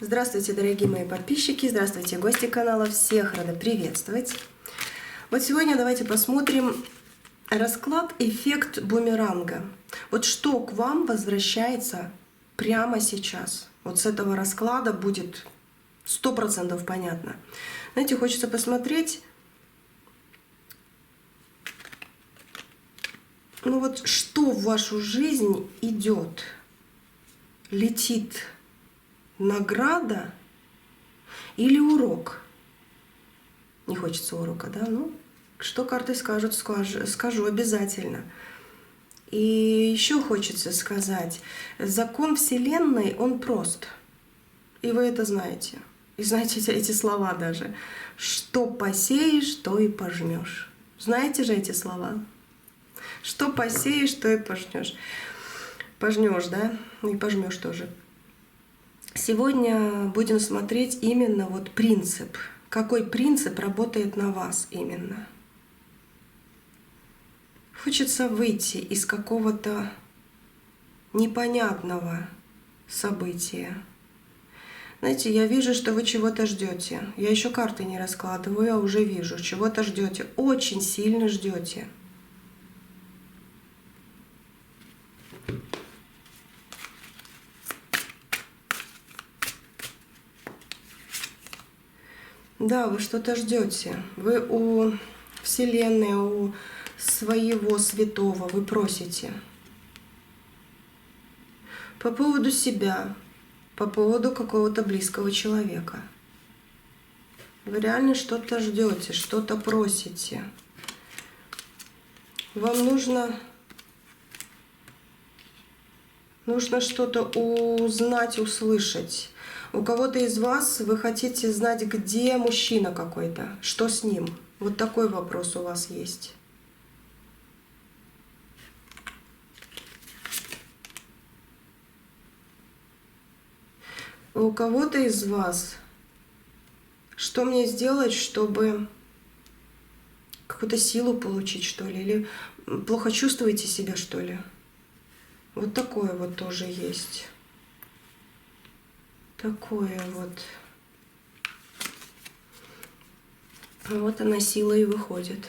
Здравствуйте, дорогие мои подписчики, здравствуйте, гости канала, всех рада приветствовать. Вот сегодня давайте посмотрим расклад «Эффект бумеранга». Вот что к вам возвращается прямо сейчас. Вот с этого расклада будет 100% понятно. Знаете, хочется посмотреть, ну вот что в вашу жизнь идет, летит награда или урок? Не хочется урока, да? Ну, что карты скажут, скажу обязательно. И еще хочется сказать, закон Вселенной, он прост. И вы это знаете. И знаете эти слова даже. Что посеешь, то и пожнешь. Знаете же эти слова? Что посеешь, то и пожнешь. Пожнешь, да? И пожмешь тоже. Сегодня будем смотреть именно вот принцип. Какой принцип работает на вас именно? Хочется выйти из какого-то непонятного события. Знаете, я вижу, что вы чего-то ждете. Я еще карты не раскладываю, а уже вижу, чего-то ждете. Очень сильно ждете. Да, вы что-то ждете. Вы у Вселенной, у своего святого вы просите. По поводу себя, по поводу какого-то близкого человека. Вы реально что-то ждете, что-то просите. Вам нужно что-то узнать, услышать. У кого-то из вас вы хотите знать, где мужчина какой-то, что с ним. Вот такой вопрос у вас есть. У кого-то из вас, что мне сделать, чтобы какую-то силу получить, что ли, или плохо чувствуете себя, что ли? Вот такое вот тоже есть. Такое вот. Вот она, сила, и выходит.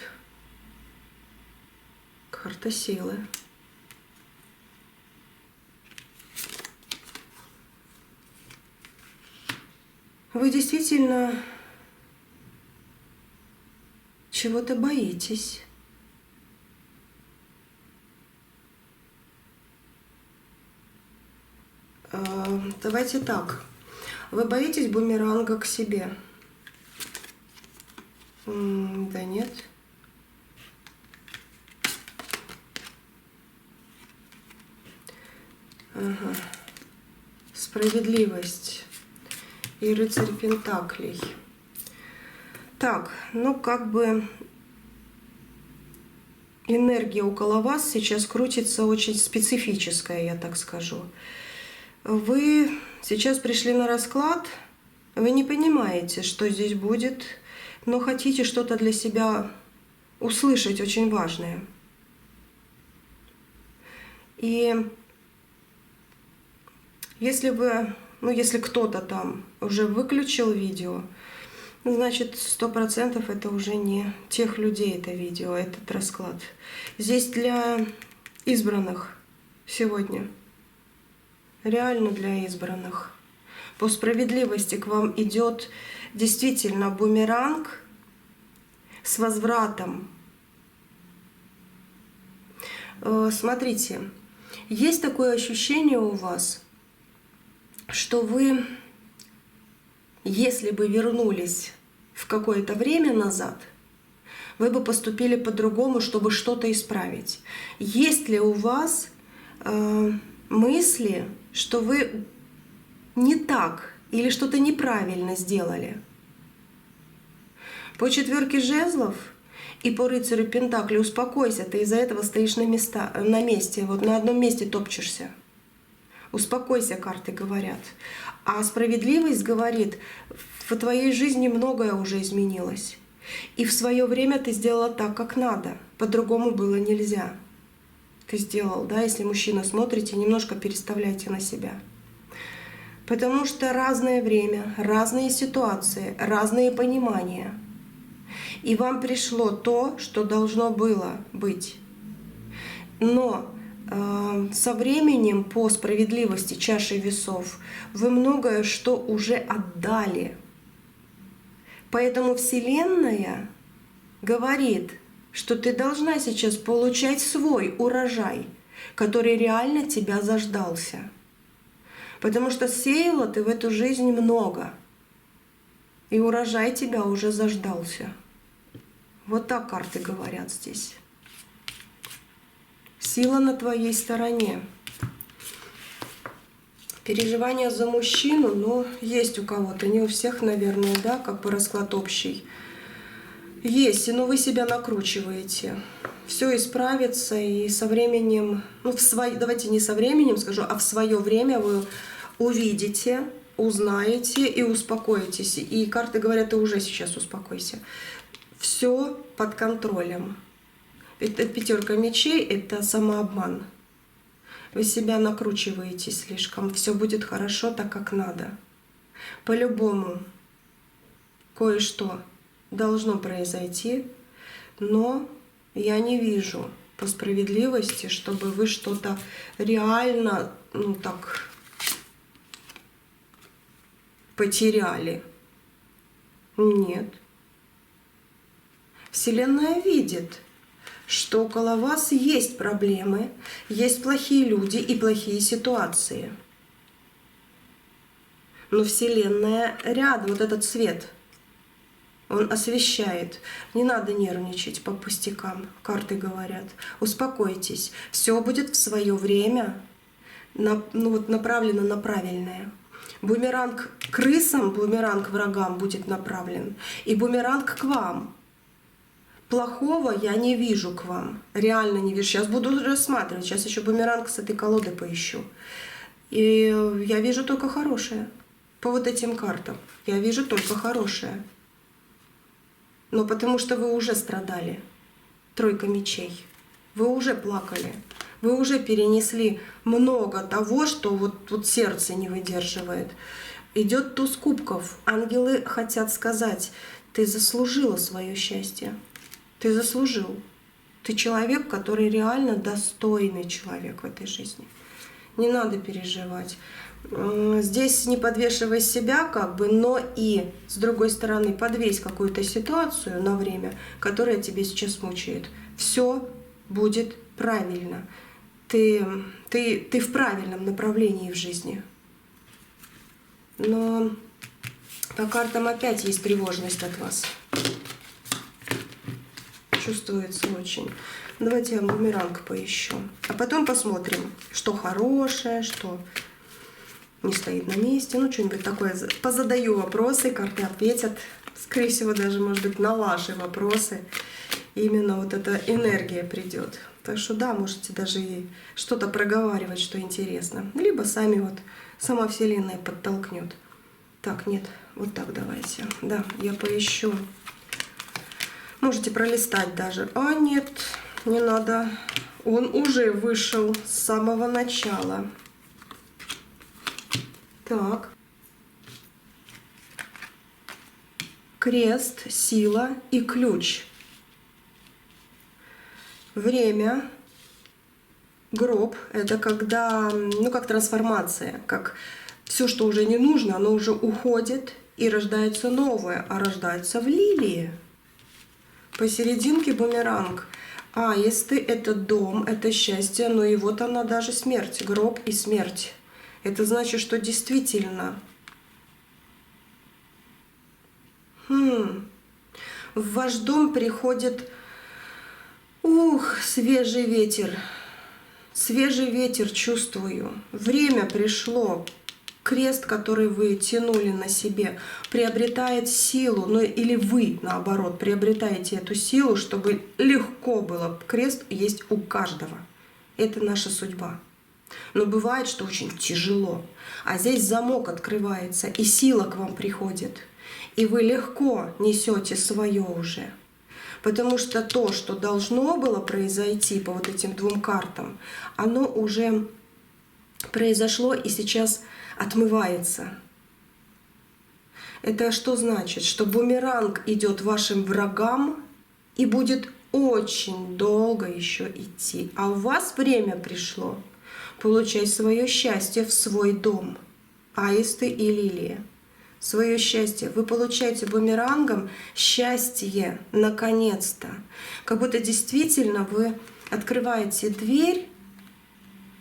Карта силы. Вы действительно чего-то боитесь. Давайте так. Вы боитесь бумеранга к себе? Да нет. Ага. Справедливость и рыцарь пентаклей. Так, ну как бы энергия около вас сейчас крутится очень специфическая, я так скажу. Вы сейчас пришли на расклад, вы не понимаете, что здесь будет, но хотите что-то для себя услышать очень важное. И если вы, если кто-то там уже выключил видео, значит 100% это уже не тех людей это видео, этот расклад. Здесь для избранных сегодня. Реально для избранных. По справедливости к вам идет действительно бумеранг с возвратом. Смотрите, есть такое ощущение у вас, что вы, если бы вернулись в какое-то время назад, вы бы поступили по-другому, чтобы что-то исправить. Есть ли у вас мысли, что вы не так или что-то неправильно сделали? По четверке жезлов и по рыцарю пентаклей успокойся, ты из-за этого стоишь на месте, вот на одном месте топчешься. Успокойся, карты говорят. А справедливость говорит, в твоей жизни многое уже изменилось. И в свое время ты сделала так, как надо. По-другому было нельзя. Ты сделал, да, если мужчина смотрите, немножко переставляйте на себя. Потому что разное время, разные ситуации, разные понимания. И вам пришло то, что должно было быть. Но со временем, по справедливости чаши весов, вы многое что уже отдали. Поэтому Вселенная говорит, что ты должна сейчас получать свой урожай, который реально тебя заждался. Потому что сеяла ты в эту жизнь много, и урожай тебя уже заждался. Вот так карты говорят здесь. Сила на твоей стороне. Переживания за мужчину, но есть у кого-то, не у всех, наверное, да, как бы расклад общий. Есть, но вы себя накручиваете. Все исправится, и со временем, давайте не со временем скажу, а в свое время вы увидите, узнаете и успокоитесь. И карты говорят, ты уже сейчас успокойся. Все под контролем. Это пятерка мечей, это самообман. Вы себя накручиваете слишком. Все будет хорошо так, как надо. По-любому кое-что должно произойти, но я не вижу по справедливости, чтобы вы что-то реально, потеряли. Нет. Вселенная видит, что около вас есть проблемы, есть плохие люди и плохие ситуации. Но Вселенная рядом, вот этот свет, он освещает. Не надо нервничать по пустякам, карты говорят. Успокойтесь, все будет в свое время направлено на правильное. Бумеранг крысам, бумеранг врагам будет направлен, и бумеранг к вам. Плохого я не вижу к вам. Реально не вижу. Сейчас буду рассматривать. Сейчас еще бумеранг с этой колоды поищу. И я вижу только хорошее. По вот этим картам. Я вижу только хорошее. Но потому что вы уже страдали. Тройка мечей. Вы уже плакали. Вы уже перенесли много того, что вот сердце не выдерживает. Идет туз кубков. Ангелы хотят сказать, ты заслужила свое счастье. Ты заслужил. Ты человек, который реально достойный человек в этой жизни. Не надо переживать. Здесь не подвешивай себя, но и, с другой стороны, подвесь какую-то ситуацию на время, которая тебя сейчас мучает. Все будет правильно. Ты в правильном направлении в жизни. Но по картам опять есть тревожность от вас. Чувствуется очень. Давайте я бумеранг поищу. А потом посмотрим, что хорошее, что не стоит на месте. Что-нибудь такое. Позадаю вопросы, карты ответят. Скорее всего, даже, может быть, на ваши вопросы. Именно вот эта энергия придет. Так что да, можете даже и что-то проговаривать, что интересно. Либо сама Вселенная подтолкнет. Так, нет, вот так давайте. Да, я поищу. Можете пролистать даже. А нет, не надо. Он уже вышел с самого начала. Так. Крест, сила и ключ. Время. Гроб — это когда, как трансформация, как все, что уже не нужно, оно уже уходит, и рождается новое, а рождается в лилии. Посерединке бумеранг. Если это дом, это счастье, но и вот она даже смерть, гроб и смерть. Это значит, что действительно в ваш дом приходит свежий ветер. Свежий ветер чувствую. Время пришло. Крест, который вы тянули на себе, приобретает силу, или вы, наоборот, приобретаете эту силу, чтобы легко было. Крест есть у каждого. Это наша судьба. Но бывает, что очень тяжело. А здесь замок открывается, и сила к вам приходит. И вы легко несете свое уже. Потому что то, что должно было произойти по вот этим двум картам, оно уже произошло, и сейчас отмывается. Это что значит? Что бумеранг идет вашим врагам и будет очень долго еще идти. А у вас время пришло получать свое счастье в свой дом. Аисты и лилии. Свое счастье. Вы получаете бумерангом счастье, наконец-то. Как будто действительно вы открываете дверь,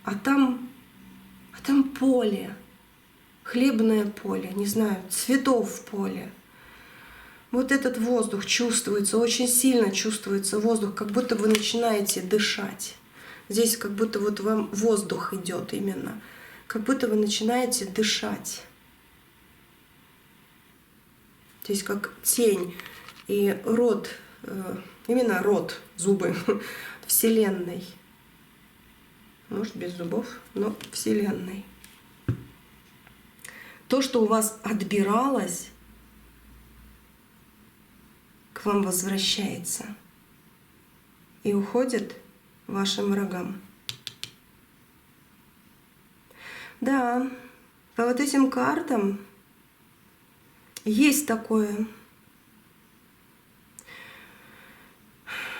а там поле. Хлебное поле, не знаю, цветов в поле. Вот этот воздух чувствуется, очень сильно чувствуется воздух, как будто вы начинаете дышать. Здесь как будто вот вам воздух идет именно, как будто вы начинаете дышать. Здесь как тень и рот, именно рот, зубы Вселенной. Может, без зубов, но Вселенной. То, что у вас отбиралось, к вам возвращается и уходит вашим врагам. Да, по вот этим картам есть такое,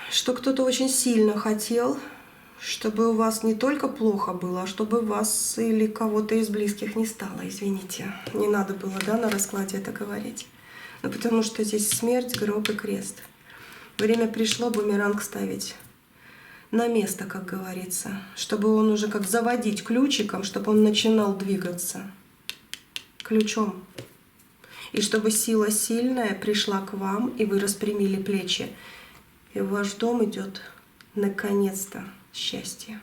что кто-то очень сильно хотел, чтобы у вас не только плохо было, а чтобы вас или кого-то из близких не стало, извините. Не надо было, да, на раскладе это говорить. Ну, потому что здесь смерть, гроб и крест. Время пришло бумеранг ставить на место, как говорится, чтобы он уже как заводить ключиком, чтобы он начинал двигаться ключом. И чтобы сила сильная пришла к вам, и вы распрямили плечи. И в ваш дом идет наконец-то счастье.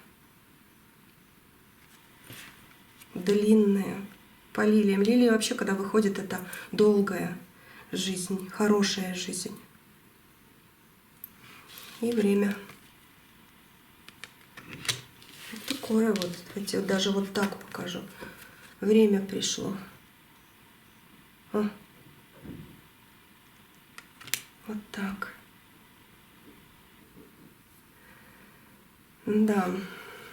Длинное. По лилиям. Лилии вообще, когда выходит, это долгая жизнь, хорошая жизнь. И время. Вот такое вот. Давайте даже вот так покажу. Время пришло. Вот так. Да,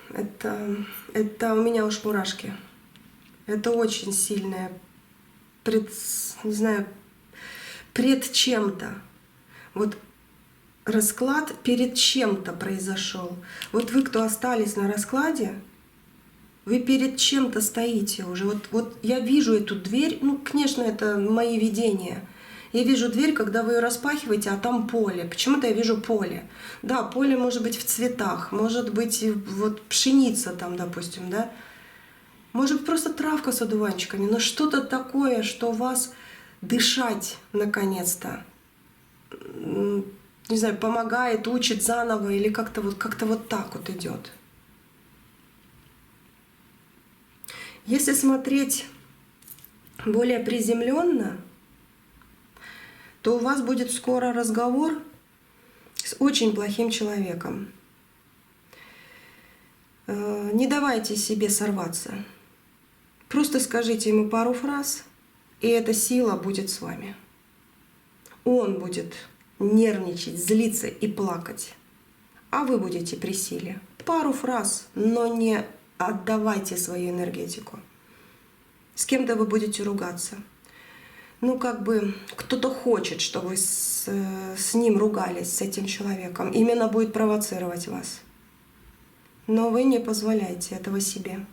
это у меня уж мурашки. Это очень сильное, не знаю, пред чем-то. Вот расклад перед чем-то произошел. Вот вы, кто остались на раскладе, вы перед чем-то стоите уже. Вот я вижу эту дверь, ну, конечно, это мои видения. Я вижу дверь, когда вы ее распахиваете, а там поле. Почему-то я вижу поле. Да, поле может быть в цветах, может быть вот пшеница там, допустим, да. Может быть просто травка с одуванчиками, но что-то такое, что вас дышать наконец-то, не знаю, помогает, учит заново или как-то вот так вот идет. Если смотреть более приземленно, то у вас будет скоро разговор с очень плохим человеком. Не давайте себе сорваться. Просто скажите ему пару фраз, и эта сила будет с вами. Он будет нервничать, злиться и плакать, а вы будете при силе. Пару фраз, но не отдавайте свою энергетику. С кем-то вы будете ругаться. Ну, как бы кто-то хочет, чтобы вы с ним ругались, с этим человеком. Именно будет провоцировать вас. Но вы не позволяйте этого себе.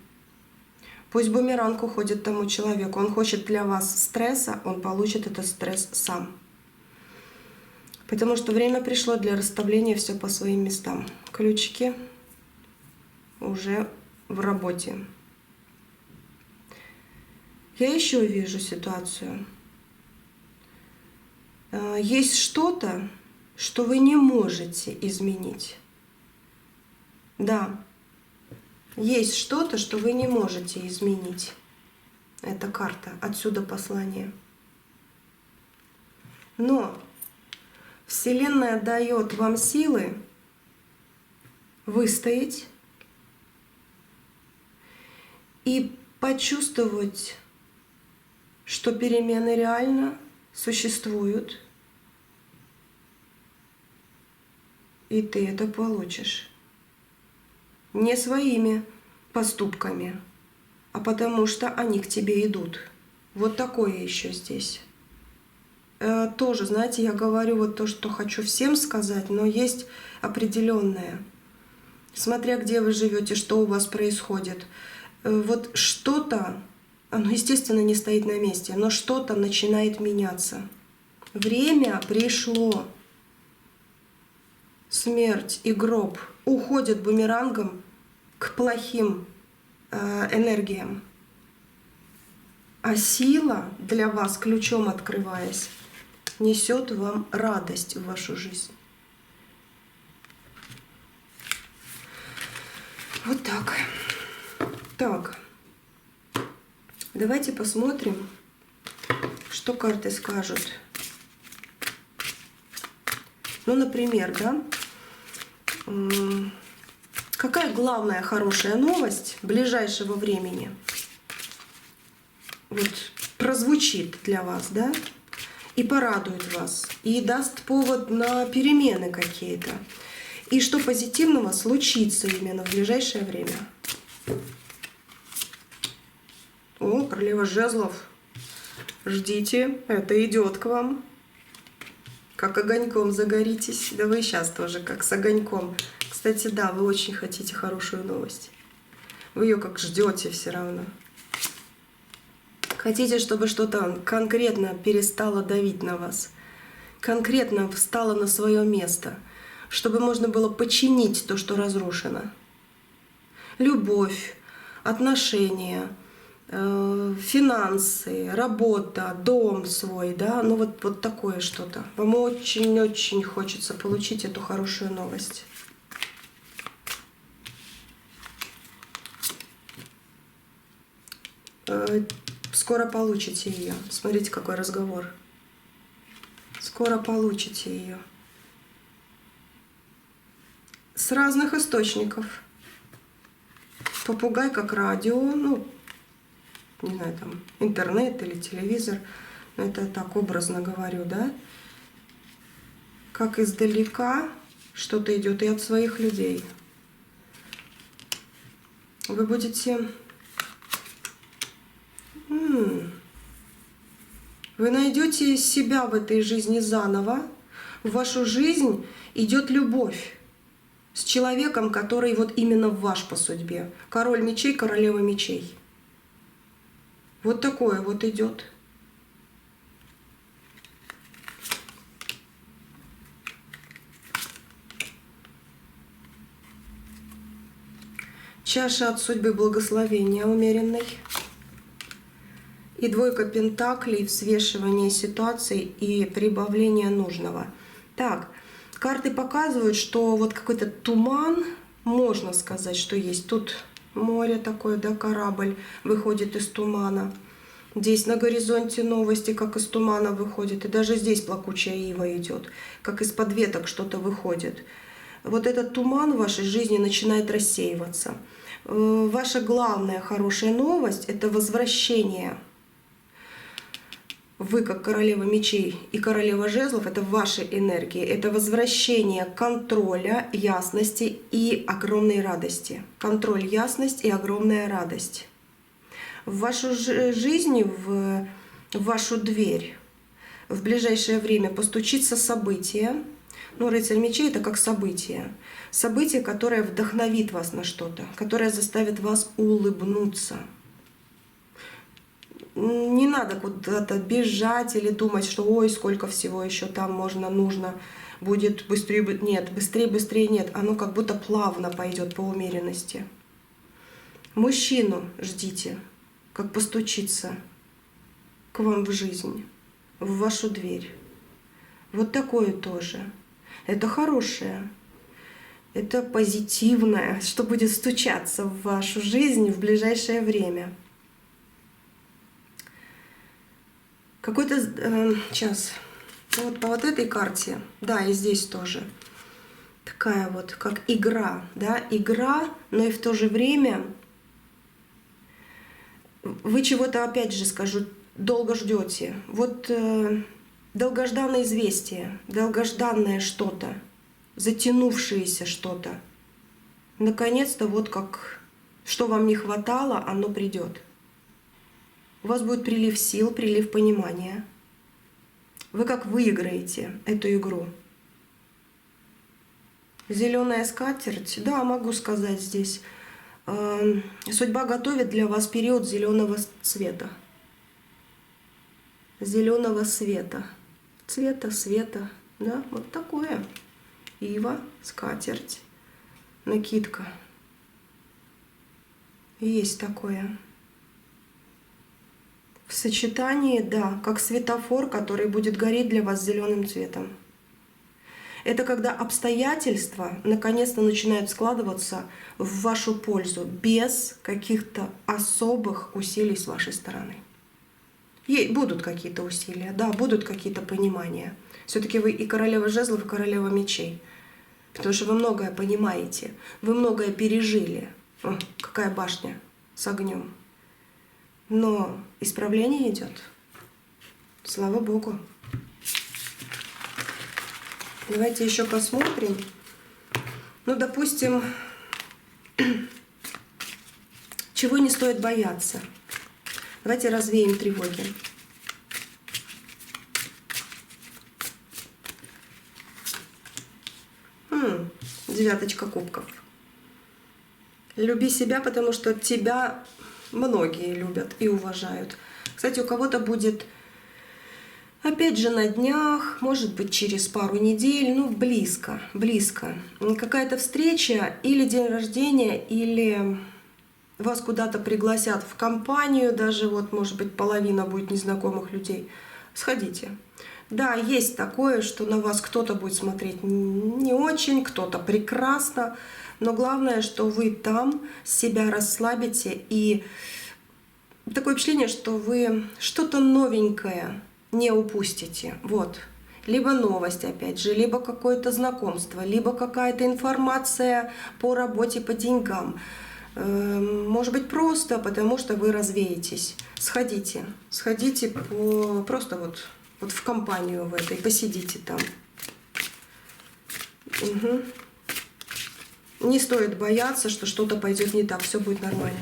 Пусть бумеранг уходит тому человеку. Он хочет для вас стресса, он получит этот стресс сам. Потому что время пришло для расставления все по своим местам. Ключики уже в работе. Я еще вижу ситуацию. Есть что-то, что вы не можете изменить. Да, есть что-то, что вы не можете изменить. Это карта, отсюда послание. Но Вселенная дает вам силы выстоять и почувствовать, что перемены реально существуют, и ты это получишь. Не своими поступками, а потому что они к тебе идут. Вот такое еще здесь. Тоже, знаете, я говорю вот то, что хочу всем сказать, но есть определенное. Смотря где вы живете, что у вас происходит. Вот что-то, оно, естественно, не стоит на месте, но что-то начинает меняться. Время пришло. Смерть и гроб уходят бумерангом к плохим энергиям. А сила для вас, ключом открываясь, несет вам радость в вашу жизнь. Вот так. Так. Давайте посмотрим, что карты скажут. Ну, например, да, какая главная хорошая новость ближайшего времени вот прозвучит для вас, да, и порадует вас, и даст повод на перемены какие-то, и что позитивного случится именно в ближайшее время. О, королева жезлов, ждите, это идет к вам. Как огоньком загоритесь. Да вы сейчас тоже как с огоньком. Кстати, да, вы очень хотите хорошую новость. Вы ее как ждете все равно. Хотите, чтобы что-то конкретно перестало давить на вас. Конкретно встало на свое место. Чтобы можно было починить то, что разрушено. Любовь, отношения, финансы, работа, дом свой, да, ну вот такое что-то. Вам очень-очень хочется получить эту хорошую новость. Скоро получите ее. Смотрите, какой разговор. Скоро получите ее. С разных источников. Попугай как радио, ну, не знаю, там, интернет или телевизор, но это так образно говорю, да, как издалека что-то идет и от своих людей. Вы будете... Вы найдете себя в этой жизни заново, в вашу жизнь идет любовь с человеком, который вот именно ваш по судьбе. Король мечей, королева мечей. Вот такое вот идет. Чаша от судьбы благословения умеренной. И двойка пентаклей, взвешивание ситуаций и прибавление нужного. Так, карты показывают, что вот какой-то туман, можно сказать, что есть. Тут море такое, да, корабль выходит из тумана. Здесь на горизонте новости, как из тумана выходит. И даже здесь плакучая ива идет, как из-под веток что-то выходит. Вот этот туман в вашей жизни начинает рассеиваться. Ваша главная хорошая новость – это возвращение. Вы, как королева мечей и королева жезлов, это ваши энергии. Это возвращение контроля, ясности и огромной радости. Контроль, ясность и огромная радость. В вашу жизнь, в вашу дверь в ближайшее время постучится событие. Ну, рыцарь мечей — это как событие. Событие, которое вдохновит вас на что-то, которое заставит вас улыбнуться. Не надо куда-то бежать или думать, что ой, сколько всего еще там можно, нужно, будет быстрее. Нет, быстрее нет. Оно как будто плавно пойдет по умеренности. Мужчину ждите, как постучится к вам в жизнь, в вашу дверь. Вот такое тоже. Это хорошее, это позитивное, что будет стучаться в вашу жизнь в ближайшее время. Какой-то... сейчас. Вот по вот этой карте, да, и здесь тоже. Такая вот, как игра, да, игра, но и в то же время вы чего-то, опять же скажу, долго ждете. Вот долгожданное известие, долгожданное что-то, затянувшееся что-то. Наконец-то вот как, что вам не хватало, оно придет. У вас будет прилив сил, прилив понимания. Вы как выиграете эту игру. Зеленая скатерть, да, могу сказать здесь. Судьба готовит для вас период зеленого цвета. Зеленого света. Цвета, света. Да, вот такое. Ива, скатерть, накидка. Есть такое. В сочетании, да, как светофор, который будет гореть для вас зеленым цветом. Это когда обстоятельства наконец-то начинают складываться в вашу пользу, без каких-то особых усилий с вашей стороны. Будут какие-то усилия, да, будут какие-то понимания. Все-таки вы и королева жезлов, и королева мечей. Потому что вы многое понимаете, вы многое пережили. О, какая башня с огнем. Но исправление идет. Слава Богу. Давайте еще посмотрим. Ну, допустим, чего не стоит бояться. Давайте развеем тревоги. Девяточка кубков. Люби себя, потому что тебя многие любят и уважают. Кстати, у кого-то будет, опять же, на днях, может быть, через пару недель, ну, близко. Какая-то встреча или день рождения, или вас куда-то пригласят в компанию, даже вот, может быть, половина будет незнакомых людей. Сходите. Да, есть такое, что на вас кто-то будет смотреть не очень, кто-то прекрасно, но главное, что вы там себя расслабите, и такое впечатление, что вы что-то новенькое не упустите. Вот. Либо новость, опять же, либо какое-то знакомство, либо какая-то информация по работе, по деньгам. Может быть, просто потому, что вы развеетесь. Сходите просто вот в компанию в этой, посидите там. Угу. Не стоит бояться, что что-то пойдет не так, все будет нормально.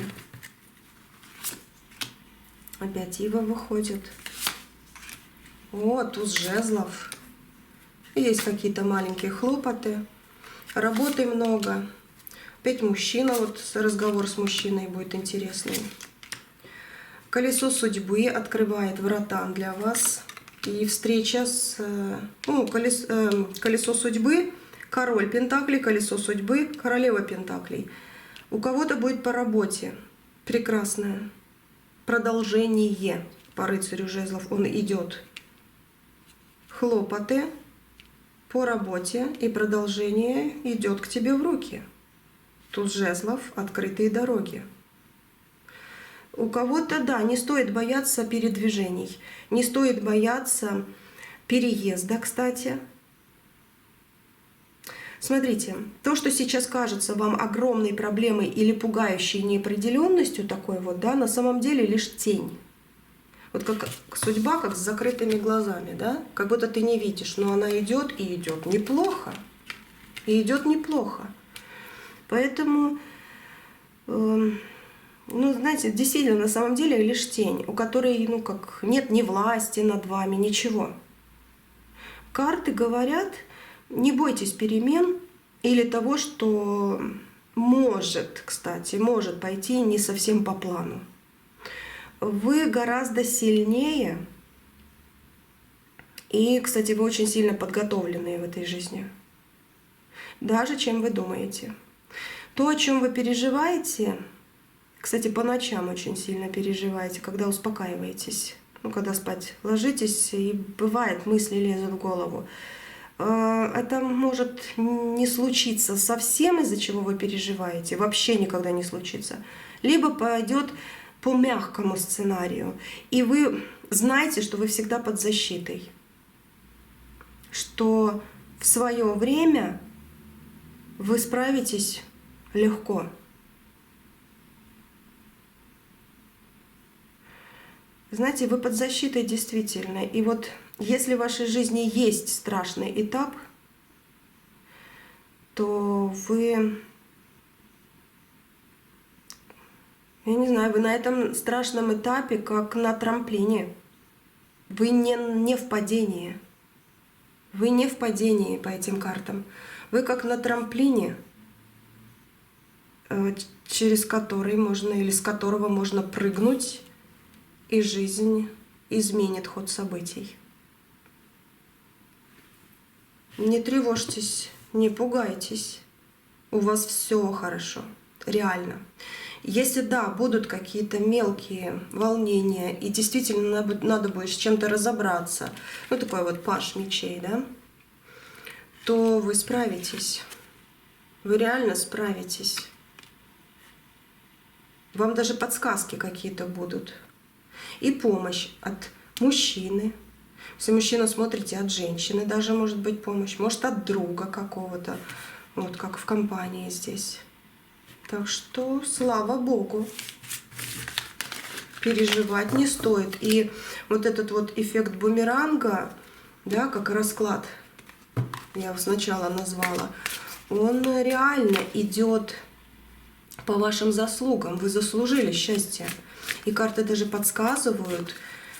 Опять Ива выходит. О, туз жезлов. Есть какие-то маленькие хлопоты. Работы много. Опять мужчина, вот разговор с мужчиной будет интересный. Колесо судьбы открывает врата для вас. И встреча с... колесо судьбы, король пентаклей, колесо судьбы, королева пентаклей. У кого-то будет по работе. Прекрасное. Продолжение по рыцарю жезлов. Он идет. Хлопоты по работе, и продолжение идет к тебе в руки. Туз жезлов, открытые дороги. У кого-то, да, не стоит бояться передвижений, не стоит бояться переезда, кстати. Смотрите, то, что сейчас кажется вам огромной проблемой или пугающей неопределенностью такой вот, да, на самом деле лишь тень. Вот как судьба, как с закрытыми глазами, да, как будто ты не видишь, но она идет и идет неплохо, и идет неплохо. Поэтому... Ну, знаете, действительно, на самом деле лишь тень, у которой, ну, как нет ни власти над вами, ничего. Карты говорят, не бойтесь перемен или того, что может, кстати, может пойти не совсем по плану. Вы гораздо сильнее, и, кстати, вы очень сильно подготовленные в этой жизни, даже чем вы думаете. То, о чем вы переживаете... Кстати, по ночам очень сильно переживаете, когда успокаиваетесь. Ну, когда спать ложитесь, и бывает, мысли лезут в голову. Это может не случиться совсем, из-за чего вы переживаете, вообще никогда не случится. Либо пойдет по мягкому сценарию. И вы знаете, что вы всегда под защитой. Что в свое время вы справитесь легко. Знаете, вы под защитой действительно. И вот если в вашей жизни есть страшный этап, то вы Я не знаю, вы на этом страшном этапе, как на трамплине. Вы не в падении. Вы не в падении по этим картам. Вы как на трамплине, через который можно или с которого можно прыгнуть, и жизнь изменит ход событий. Не тревожьтесь, не пугайтесь. У вас все хорошо, реально. Если да, будут какие-то мелкие волнения, и действительно надо будет с чем-то разобраться, ну такой вот паш мечей, да, то вы справитесь. Вы реально справитесь. Вам даже подсказки какие-то будут. И помощь от мужчины. Если мужчина, смотрите, от женщины даже может быть помощь. Может, от друга какого-то. Вот как в компании здесь. Так что, слава Богу, переживать не стоит. И вот этот вот эффект бумеранга, да, как расклад, я его сначала назвала, он реально идет по вашим заслугам. Вы заслужили счастье. И карты даже подсказывают,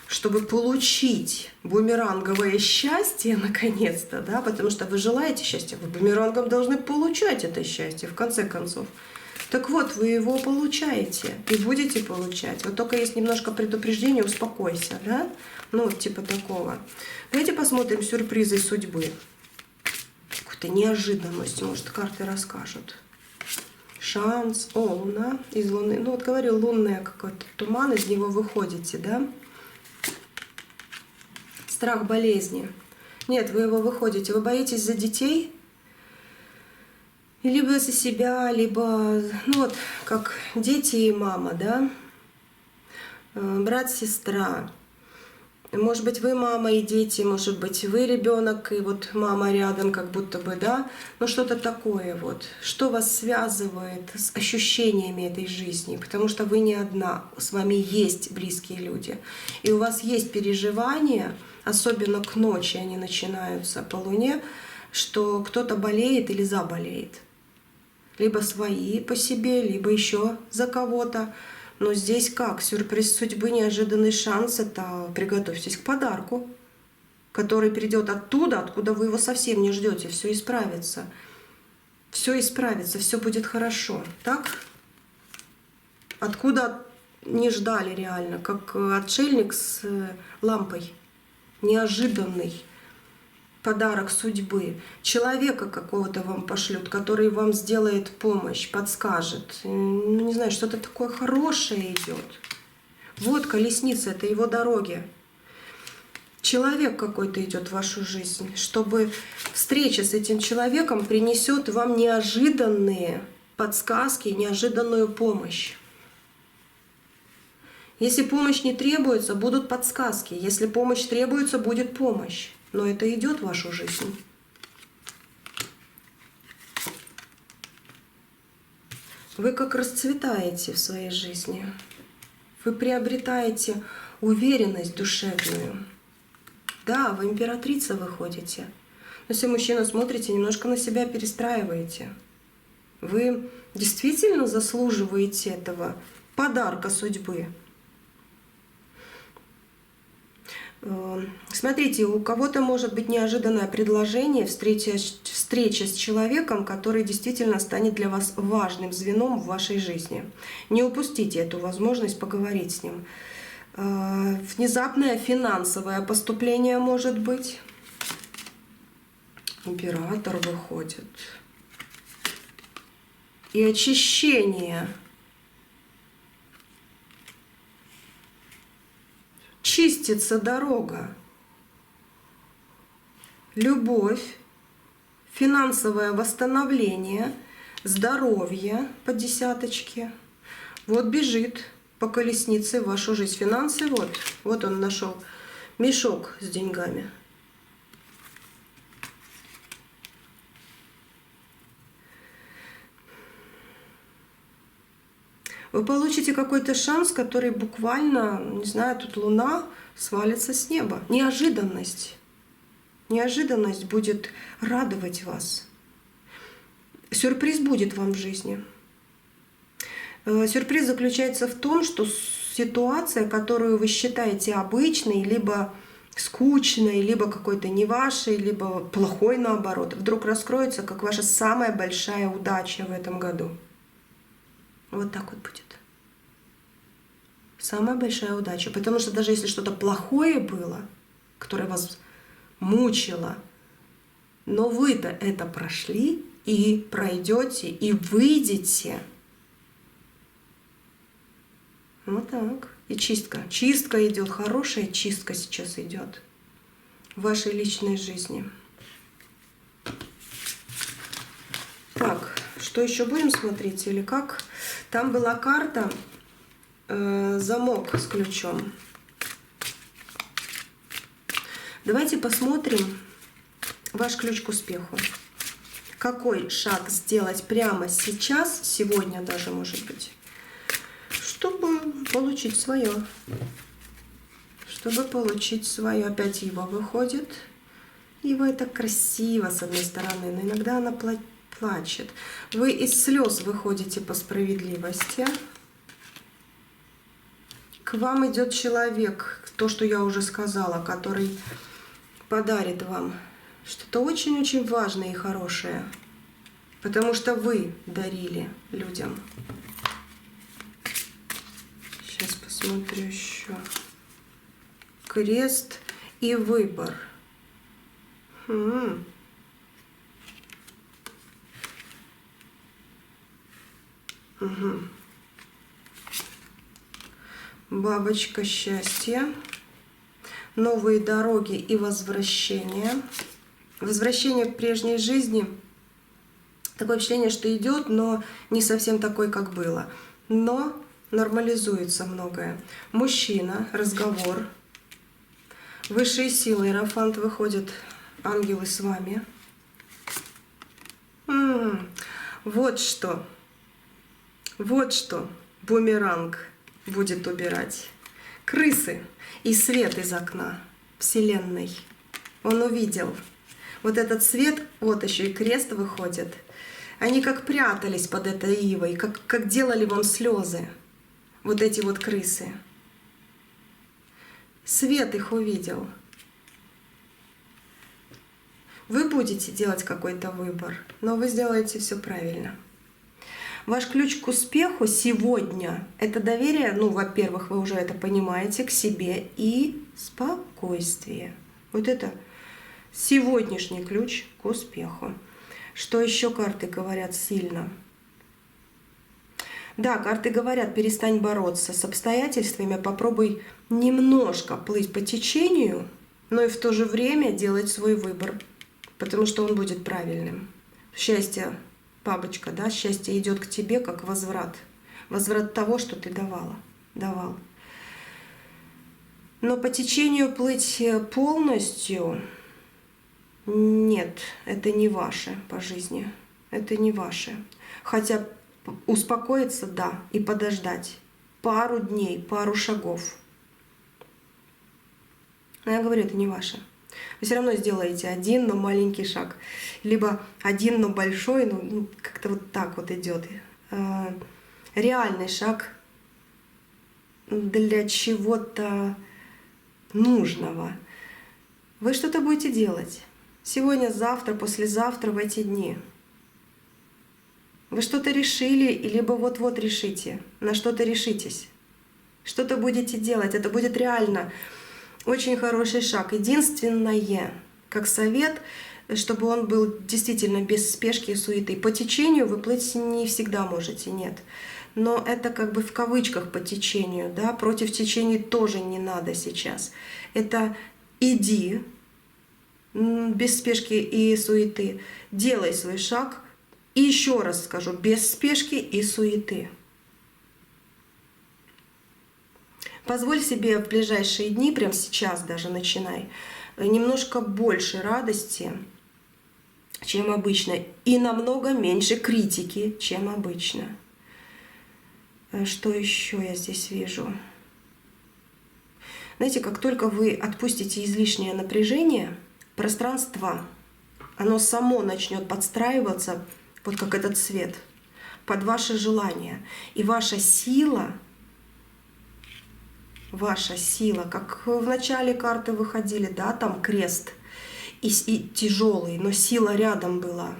чтобы получить бумеранговое счастье наконец-то, да, потому что вы желаете счастья, вы бумерангом должны получать это счастье, в конце концов. Так вот, вы его получаете и будете получать. Вот только есть немножко предупреждение, успокойся, да? Ну, вот типа такого. Давайте посмотрим сюрпризы судьбы. Какую-то неожиданность, может, карты расскажут. Шанс. О, луна из луны. Ну, вот говорю, лунная какой-то туман, из него выходите, да? Страх болезни. Нет, вы его выходите. Вы боитесь за детей? Либо за себя, либо, ну вот, как дети и мама, да? Брат, сестра. Может быть, вы мама и дети, может быть, вы ребенок, и вот мама рядом, как будто бы, да? Ну, что-то такое вот. Что вас связывает с ощущениями этой жизни? Потому что вы не одна, с вами есть близкие люди. И у вас есть переживания, особенно к ночи они начинаются по луне, что кто-то болеет или заболеет. Либо свои по себе, либо еще за кого-то. Но здесь как? Сюрприз судьбы, неожиданный шанс — это приготовьтесь к подарку, который придет оттуда, откуда вы его совсем не ждете. Все исправится. Все исправится, все будет хорошо. Так? Откуда не ждали реально, как отшельник с лампой. Неожиданный подарок судьбы. Человека какого-то вам пошлют, который вам сделает помощь, подскажет. Ну, не знаю, что-то такое хорошее идет. Вот колесница, это его дороги. Человек какой-то идет в вашу жизнь, чтобы встреча с этим человеком принесет вам неожиданные подсказки, неожиданную помощь. Если помощь не требуется, будут подсказки. Если помощь требуется, будет помощь. Но это идет в вашу жизнь. Вы как расцветаете в своей жизни. Вы приобретаете уверенность душевную. Да, вы императрица выходите. Но если мужчина смотрите, немножко на себя перестраиваете. Вы действительно заслуживаете этого подарка судьбы. Смотрите, у кого-то может быть неожиданное предложение, встреча с человеком, который действительно станет для вас важным звеном в вашей жизни. Не упустите эту возможность поговорить с ним. Внезапное финансовое поступление может быть. Император выходит. И очищение. Чистится дорога. Любовь, финансовое восстановление, здоровье по десяточке. Вот бежит по колеснице в вашу жизнь. Финансы, вот он нашел мешок с деньгами. Вы получите какой-то шанс, который буквально, не знаю, тут луна свалится с неба. Неожиданность. Неожиданность будет радовать вас. Сюрприз будет вам в жизни. Сюрприз заключается в том, что ситуация, которую вы считаете обычной, либо скучной, либо какой-то не вашей, либо плохой наоборот, вдруг раскроется как ваша самая большая удача в этом году. Вот так вот будет. Самая большая удача. Потому что даже если что-то плохое было, которое вас мучило, но вы-то это прошли и пройдете, и выйдете. Вот так. И чистка. Чистка идет, хорошая чистка сейчас идет в вашей личной жизни. Так, что еще будем смотреть или как? Там была карта замок с ключом. Давайте посмотрим ваш ключ к успеху. Какой шаг сделать прямо сейчас, сегодня даже, может быть, чтобы получить свое. Чтобы получить свое. Опять Ива выходит. Ива это красиво, с одной стороны, но иногда она плачет. Вы из слез выходите по справедливости. К вам идет человек, то, что я уже сказала, который подарит вам что-то очень-очень важное и хорошее. Потому что вы дарили людям. Сейчас посмотрю еще. Крест и выбор. Угу. Бабочка счастья. Новые дороги и возвращение. Возвращение к прежней жизни. Такое впечатление, что идет, но не совсем такой, как было. Но нормализуется многое. Мужчина, разговор. Высшие силы, Иерофант выходит, ангелы с вами. Вот что. Вот что бумеранг будет убирать. Крысы и свет из окна Вселенной. Он увидел. Вот этот свет, вот еще и крест выходит. Они как прятались под этой ивой, как делали вам слезы. Вот эти вот крысы. Свет их увидел. Вы будете делать какой-то выбор, но вы сделаете все правильно. Ваш ключ к успеху сегодня — это доверие, ну, во-первых, вы уже это понимаете, к себе и спокойствие. Вот это сегодняшний ключ к успеху. Что еще карты говорят сильно? Да, карты говорят, перестань бороться с обстоятельствами, попробуй немножко плыть по течению, но и в то же время делать свой выбор, потому что он будет правильным. Счастье, бабочка, да, счастье идет к тебе как возврат. Возврат того, что ты давал. Но по течению плыть полностью нет, это не ваше по жизни. Это не ваше. Хотя успокоиться, да, и подождать. Пару дней, пару шагов. Но я говорю, это не ваше. Вы все равно сделаете один, но маленький шаг. Либо один, но большой, ну как-то вот так вот идет. Реальный шаг для чего-то нужного. Вы что-то будете делать. Сегодня, завтра, послезавтра, в эти дни. Вы что-то решили, либо вот-вот решите. На что-то решитесь. Что-то будете делать. Это будет реально очень хороший шаг. Единственное, как совет, чтобы он был действительно без спешки и суеты. По течению вы плыть не всегда можете, нет. Но это как бы в кавычках по течению, да, против течения тоже не надо сейчас. Это иди без спешки и суеты, делай свой шаг. И еще раз скажу, без спешки и суеты. Позволь себе в ближайшие дни, прямо сейчас даже начинай, немножко больше радости, чем обычно, и намного меньше критики, чем обычно. Что еще я здесь вижу? Знаете, как только вы отпустите излишнее напряжение, пространство, оно само начнет подстраиваться, вот как этот цвет. под ваши желания. И ваша сила, как в начале карты выходили, да, там крест и тяжелый, но сила рядом была.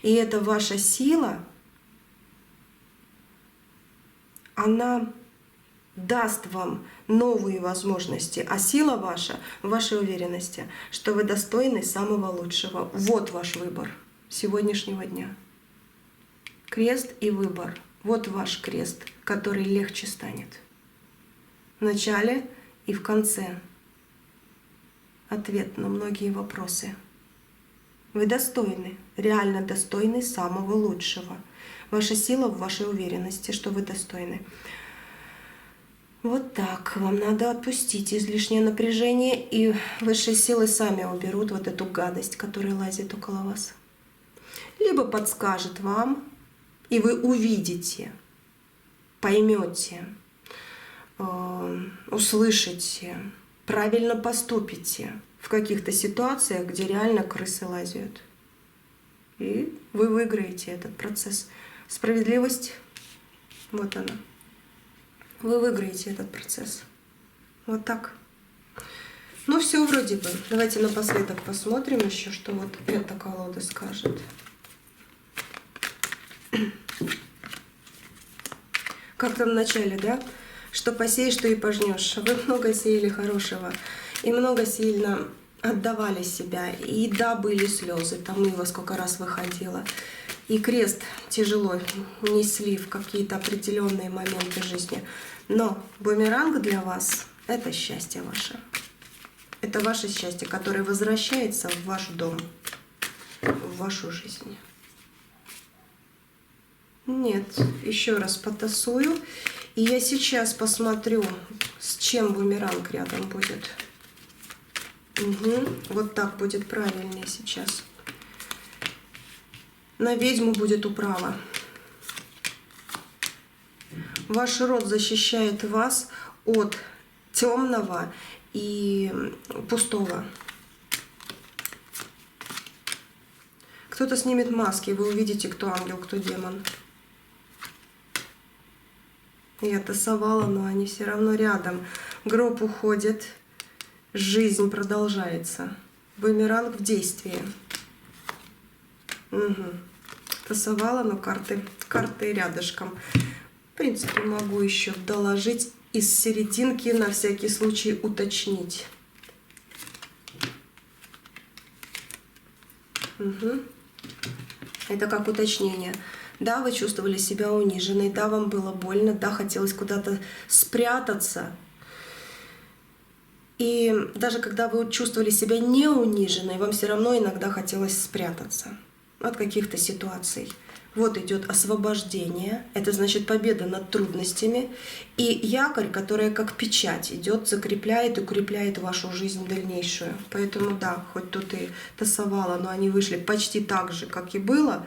И эта ваша сила, она даст вам новые возможности, а сила ваша в вашей уверенности, что вы достойны самого лучшего. Вот ваш выбор сегодняшнего дня. Крест и выбор. Вот ваш крест, который легче станет. В начале и в конце. Ответ на многие вопросы. Вы достойны, реально достойны самого лучшего. Ваша сила в вашей уверенности, что вы достойны. Вот так. Вам надо отпустить излишнее напряжение, и высшие силы сами уберут вот эту гадость, которая лазит около вас. Либо подскажет вам, и вы увидите, поймете, услышите, правильно поступите в каких-то ситуациях, где реально крысы лазят. И вы выиграете этот процесс. Справедливость, вот она. Вы выиграете этот процесс. Вот так. Ну все вроде бы. Давайте напоследок посмотрим еще, что вот эта колода скажет. Как там в начале, да? Что посеешь, что и пожнешь. Вы много сеяли хорошего. И много сильно отдавали себя. И да, были слезы. Там Ива сколько раз выходила. И крест тяжело несли в какие-то определенные моменты жизни. Но бумеранг для вас — это счастье ваше. Это ваше счастье, которое возвращается в ваш дом, в вашу жизнь. Нет, еще раз потасую. И я сейчас посмотрю, с чем бумеранг рядом будет. Угу. Вот так будет правильнее сейчас. На ведьму будет управа. Ваш род защищает вас от темного и пустого. Кто-то снимет маски, и вы увидите, кто ангел, кто демон. Я тасовала, но они все равно рядом. Гроб уходит, жизнь продолжается. Бумеранг в действии. Угу. Тасовала, но карты рядышком. В принципе, могу еще доложить из серединки, на всякий случай уточнить. Угу. Это как уточнение. Да, вы чувствовали себя униженной, да, вам было больно, да, хотелось куда-то спрятаться. И даже когда вы чувствовали себя не униженной, вам все равно иногда хотелось спрятаться от каких-то ситуаций. Вот идет освобождение, это значит победа над трудностями. И якорь, которая как печать идет, закрепляет и укрепляет вашу жизнь дальнейшую. Поэтому да, хоть тут и тасовала, но они вышли почти так же, как и было.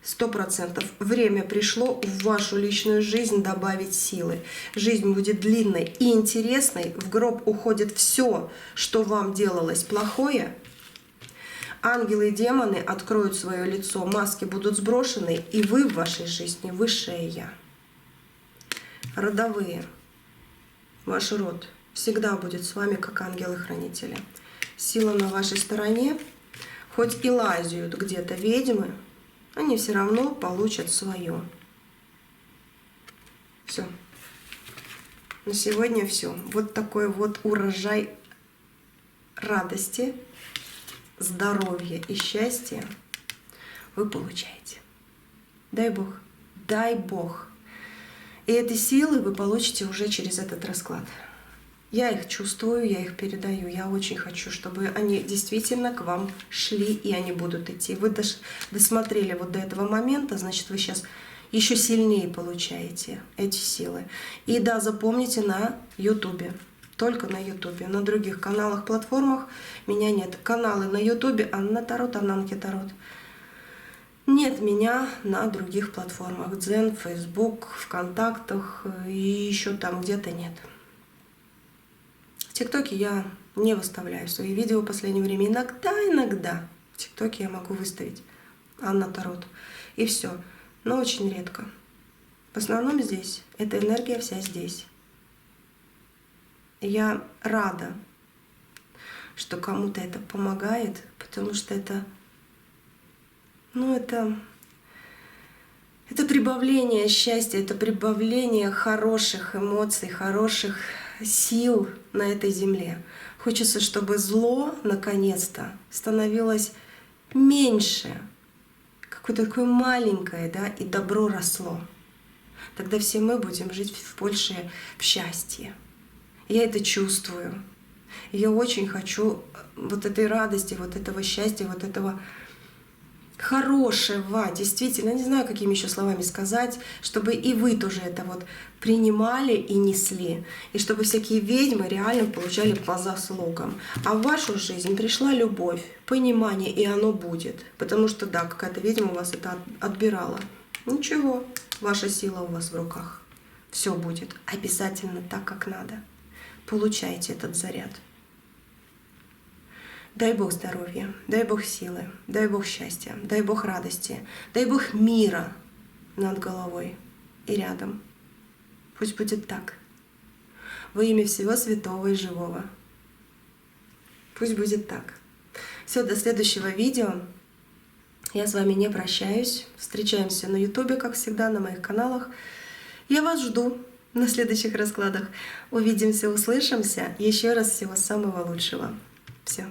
100%. Время пришло в вашу личную жизнь добавить силы. Жизнь будет длинной и интересной. В гроб уходит все, что вам делалось плохое. Ангелы и демоны откроют свое лицо, маски будут сброшены, и вы в вашей жизни высшее Я. Родовые. Ваш род всегда будет с вами, как ангелы-хранители. Сила на вашей стороне. Хоть и лазят где-то ведьмы, они все равно получат свое. Все. На сегодня все. Вот такой вот урожай радости, здоровья и счастья вы получаете. Дай Бог. Дай Бог. И эти силы вы получите уже через этот расклад. Я их чувствую, я их передаю. Я очень хочу, чтобы они действительно к вам шли, и они будут идти. Вы досмотрели вот до этого момента, значит, вы сейчас еще сильнее получаете эти силы. И да, запомните, на Ютубе. Только на Ютубе. На других каналах, платформах меня нет. Каналы на Ютубе Анна Тарот, Ананки Тарот. Нет меня на других платформах. Дзен, Фейсбук, ВКонтактах и еще там где-то нет. В ТикТоке я не выставляю свои видео в последнее время. Иногда в ТикТоке я могу выставить Анна Тарот. И все. но очень редко. В основном здесь. Эта энергия вся здесь. И я рада, что кому-то это помогает, потому что это, это прибавление счастья, это прибавление хороших эмоций, хороших сил на этой земле. Хочется, чтобы зло наконец-то становилось меньше, какое-то такое маленькое, да, и добро росло. Тогда все мы будем жить больше в счастье. Я это чувствую. Я очень хочу вот этой радости, вот этого счастья, вот этого хорошего, действительно, не знаю, какими еще словами сказать, чтобы и вы тоже это вот принимали и несли, и чтобы всякие ведьмы реально получали по заслугам. А в вашу жизнь пришла любовь, понимание, и оно будет. Потому что, да, какая-то ведьма у вас это отбирала. Ничего, ваша сила у вас в руках. Все будет обязательно так, как надо. Получайте этот заряд. Дай Бог здоровья, дай Бог силы, дай Бог счастья, дай Бог радости, дай Бог мира над головой и рядом. Пусть будет так. Во имя всего святого и живого. Пусть будет так. Все, до следующего видео. Я с вами не прощаюсь. Встречаемся на Ютубе, как всегда, на моих каналах. Я вас жду на следующих раскладах. Увидимся, услышимся. Еще раз всего самого лучшего. Все.